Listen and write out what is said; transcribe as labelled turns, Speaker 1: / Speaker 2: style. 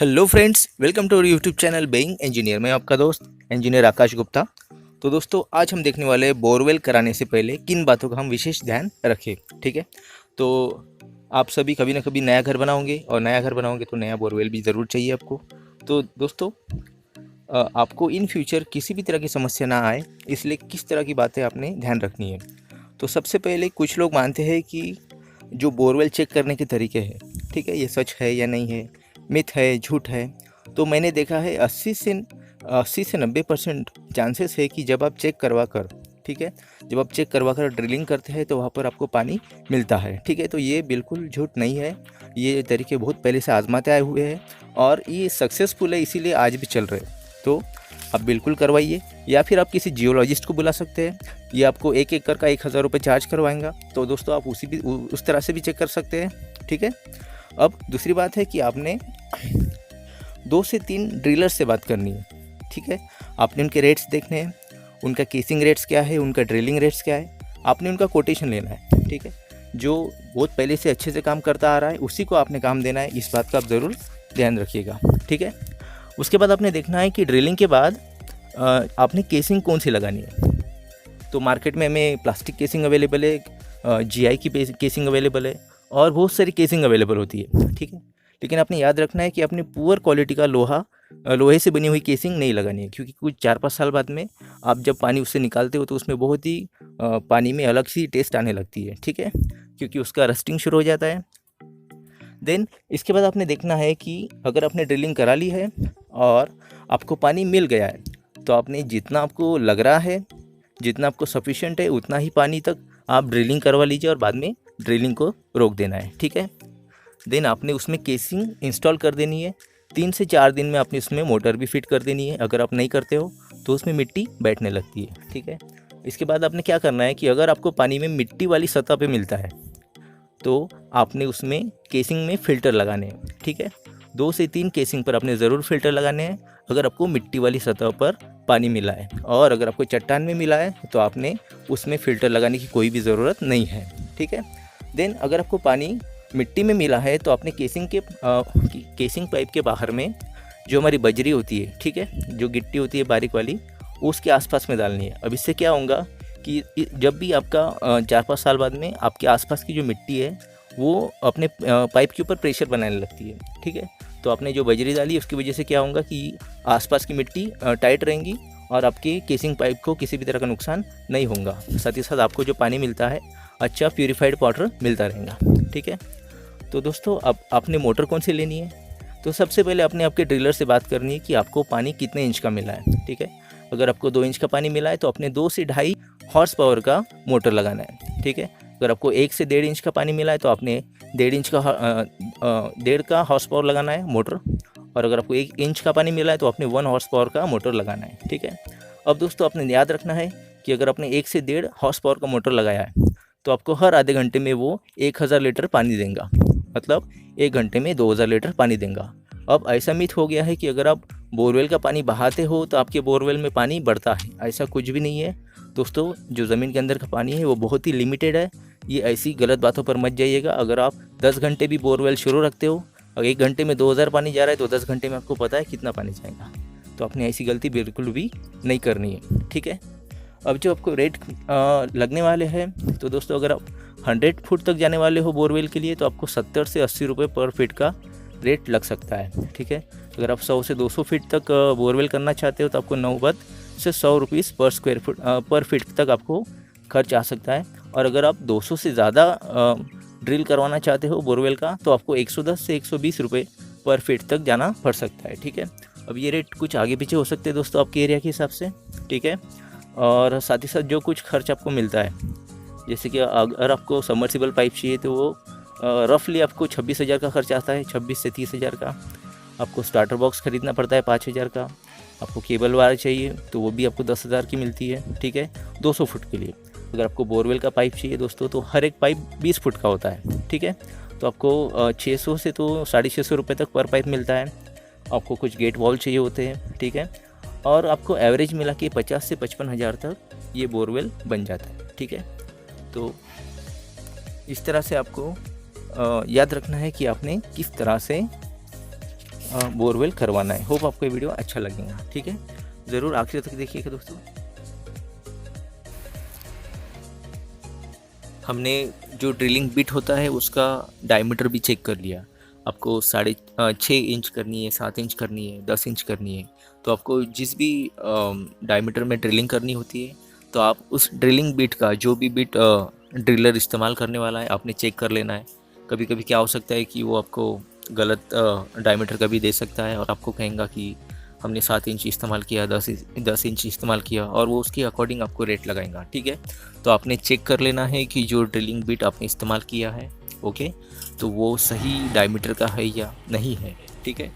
Speaker 1: Hello friends, welcome to YouTube channel Being Engineer. मैं आपका दोस्त इंजीनियर आकाश गुप्ता। तो दोस्तों, आज हम देखने वाले हैं बोरवेल कराने से पहले किन बातों का हम विशेष ध्यान रखें। ठीक है, तो आप सभी कभी ना कभी नया घर बनाओगे और नया घर बनाओगे तो नया बोरवेल भी ज़रूर चाहिए आपको। तो दोस्तों, आपको इन फ्यूचर किसी भी तरह की समस्या ना आए, इसलिए किस तरह की बातें आपने ध्यान रखनी है। तो सबसे पहले कुछ लोग मानते हैं कि जो बोरवेल चेक करने के तरीके हैं, ठीक है, ये सच है या नहीं है, मिथ है, झूठ है। तो मैंने देखा है 80 से 90% चांसेस है कि जब आप चेक करवा कर, ठीक है, जब आप चेक करवा कर ड्रिलिंग करते हैं तो वहाँ पर आपको पानी मिलता है। ठीक है, तो ये बिल्कुल झूठ नहीं है। ये तरीके बहुत पहले से आजमाते आए हुए हैं और ये सक्सेसफुल है, इसीलिए आज भी चल रहे हैं। तो आप बिल्कुल करवाइए, या फिर आप किसी जियोलॉजिस्ट को बुला सकते हैं। ये आपको 1 एकड़ का 1000 रुपये चार्ज करवाएंगा। तो दोस्तों, आप उस तरह से भी चेक कर सकते हैं। ठीक है, अब दूसरी बात है कि आपने 2 से 3 डीलर से बात करनी है। ठीक है, आपने उनके रेट्स देखने हैं, उनका केसिंग रेट्स क्या है, उनका ड्रिलिंग रेट्स क्या है, आपने उनका कोटेशन लेना है। ठीक है, जो बहुत पहले से अच्छे से काम करता आ रहा है उसी को आपने काम देना है। इस बात का आप ज़रूर ध्यान रखिएगा। ठीक है, उसके बाद आपने देखना है कि ड्रिलिंग के बाद आपने केसिंग कौन सी लगानी है। तो मार्केट में हमें प्लास्टिक केसिंग अवेलेबल है, जीआई की केसिंग अवेलेबल है और बहुत सारी केसिंग अवेलेबल होती है। ठीक है, लेकिन आपने याद रखना है कि आपने पुअर क्वालिटी का लोहे से बनी हुई केसिंग नहीं लगानी है, क्योंकि कुछ 4-5 साल बाद में आप जब पानी उससे निकालते हो तो उसमें बहुत ही पानी में अलग सी टेस्ट आने लगती है। ठीक है, क्योंकि उसका रस्टिंग शुरू हो जाता है। देन इसके बाद आपने देखना है कि अगर आपने ड्रिलिंग करा ली है और आपको पानी मिल गया है, तो आपने जितना आपको लग रहा है, जितना आपको सफिशिएंट है, उतना ही पानी तक आप ड्रिलिंग करवा लीजिए और बाद में ड्रिलिंग को रोक देना है। ठीक है, देन आपने उसमें केसिंग इंस्टॉल कर देनी है। 3 से 4 दिन में आपने उसमें मोटर भी फिट कर देनी है। अगर आप नहीं करते हो तो उसमें मिट्टी बैठने लगती है। ठीक है, इसके बाद आपने क्या करना है कि अगर आपको पानी में मिट्टी वाली सतह पे मिलता है तो आपने उसमें केसिंग में फ़िल्टर लगाने हैं। ठीक है, 2 से 3 केसिंग पर आपने ज़रूर फ़िल्टर लगाने हैं अगर आपको मिट्टी वाली सतह पर पानी मिला है। और अगर आपको चट्टान में मिला है तो आपने उसमें फ़िल्टर लगाने की कोई भी ज़रूरत नहीं है। ठीक है, देन अगर आपको पानी मिट्टी में मिला है तो आपने केसिंग पाइप के बाहर में जो हमारी बजरी होती है, ठीक है, जो गिट्टी होती है बारीक वाली, उसके आसपास में डालनी है। अब इससे क्या होगा कि जब भी आपका 4-5 साल बाद में आपके आसपास की जो मिट्टी है वो अपने पाइप के ऊपर प्रेशर बनाने लगती है। ठीक है, तो आपने जो बजरी डाली उसकी वजह से क्या होगा कि आसपास की मिट्टी टाइट रहेंगी और आपके केसिंग पाइप को किसी भी तरह का नुकसान नहीं होगा। साथ ही साथ आपको जो पानी मिलता है अच्छा प्यूरिफाइड वाटर मिलता रहेगा। ठीक है, तो दोस्तों, अब आपने मोटर कौन सी लेनी है। तो सबसे पहले आपने आपके ड्रिलर से बात करनी है कि आपको पानी कितने इंच का मिला है। ठीक है, अगर आपको 2 इंच का पानी मिला है तो आपने 2 से 2.5 हॉर्स पावर का मोटर लगाना है। ठीक है, अगर आपको 1 से 1.5 इंच का पानी मिला है तो आपने 1.5 का हॉर्स पावर लगाना है मोटर। और अगर आपको 1 इंच का पानी मिला है तो आपने 1 हॉर्स पावर का मोटर लगाना है। ठीक है, अब दोस्तों, आपने याद रखना है कि अगर आपने 1 से 1.5 हॉर्स पावर का मोटर लगाया है तो आपको हर आधे घंटे में वो 1000 लीटर पानी देगा, मतलब 1 घंटे में 2000 लीटर पानी देगा। अब ऐसा मिथ हो गया है कि अगर आप बोरवेल का पानी बहाते हो तो आपके बोरवेल में पानी बढ़ता है। ऐसा कुछ भी नहीं है दोस्तों। जो ज़मीन के अंदर का पानी है वो बहुत ही लिमिटेड है। ये ऐसी गलत बातों पर मत जाइएगा। अगर आप 10 घंटे भी बोरवेल शुरू रखते हो और 1 घंटे में 2000 पानी जा रहा है तो 10 घंटे में आपको पता है कितना पानी जाएगा। तो आपने ऐसी गलती बिल्कुल भी नहीं करनी है। ठीक है, अब जो आपको रेट लगने वाले हैं, तो दोस्तों, अगर आप 100 फुट तक जाने वाले हो बोरवेल के लिए तो आपको 70 से 80 रुपये पर फीट का रेट लग सकता है। ठीक है, अगर आप 100 से 200 फीट तक बोरवेल करना चाहते हो तो आपको 90 से 100 रुपीज़ पर फीट तक आपको खर्च आ सकता है। और अगर आप 200 से ज़्यादा ड्रिल करवाना चाहते हो बोरवेल का तो आपको 110 से 120 रुपये पर फीट तक जाना पड़ सकता है। ठीक है, अब ये रेट कुछ आगे पीछे हो सकते हैं दोस्तों आपके एरिया के हिसाब से। ठीक है, और साथ ही साथ जो कुछ खर्च आपको मिलता है, जैसे कि अगर आपको सबमर्सिबल पाइप चाहिए तो वो रफली आपको 26,000 का खर्च आता है, 26 से 30,000 का। आपको स्टार्टर बॉक्स ख़रीदना पड़ता है 5,000 का। आपको केबल वायर चाहिए तो वो भी आपको 10,000 की मिलती है। ठीक है, 200 फुट के लिए। अगर आपको बोरवेल का पाइप चाहिए दोस्तों तो हर एक पाइप 20 फुट का होता है। ठीक है, तो आपको 600 से तो 650 रुपये तक पर पाइप मिलता है। आपको कुछ गेट वॉल चाहिए होते हैं। ठीक है, और आपको एवरेज मिला के 50 से 55,000 तक ये बोरवेल बन जाता है। ठीक है, तो इस तरह से आपको याद रखना है कि आपने किस तरह से बोरवेल करवाना है। होप आपको ये वीडियो अच्छा लगेगा, ठीक है। ज़रूर आखिर तक देखिएगा दोस्तों। हमने जो ड्रिलिंग बिट होता है उसका डायमीटर भी चेक कर लिया। आपको 6.5 इंच करनी है, 7 इंच करनी है, 10 इंच करनी है। तो आपको जिस भी डायमीटर में ड्रिलिंग करनी होती है तो आप उस ड्रिलिंग बिट का जो भी बिट ड्रिलर इस्तेमाल करने वाला है आपने चेक कर लेना है। कभी कभी क्या हो सकता है कि वो आपको गलत डायमीटर का भी दे सकता है और आपको कहेगा कि हमने 7 इंच इस्तेमाल किया, 10 इंच इस्तेमाल किया, और वो उसके अकॉर्डिंग आपको रेट लगाएगा, ठीक है। तो आपने चेक कर लेना है कि जो ड्रिलिंग बिट आपने इस्तेमाल किया है, ओके, तो वो सही डायमीटर का है या नहीं है, ठीक है।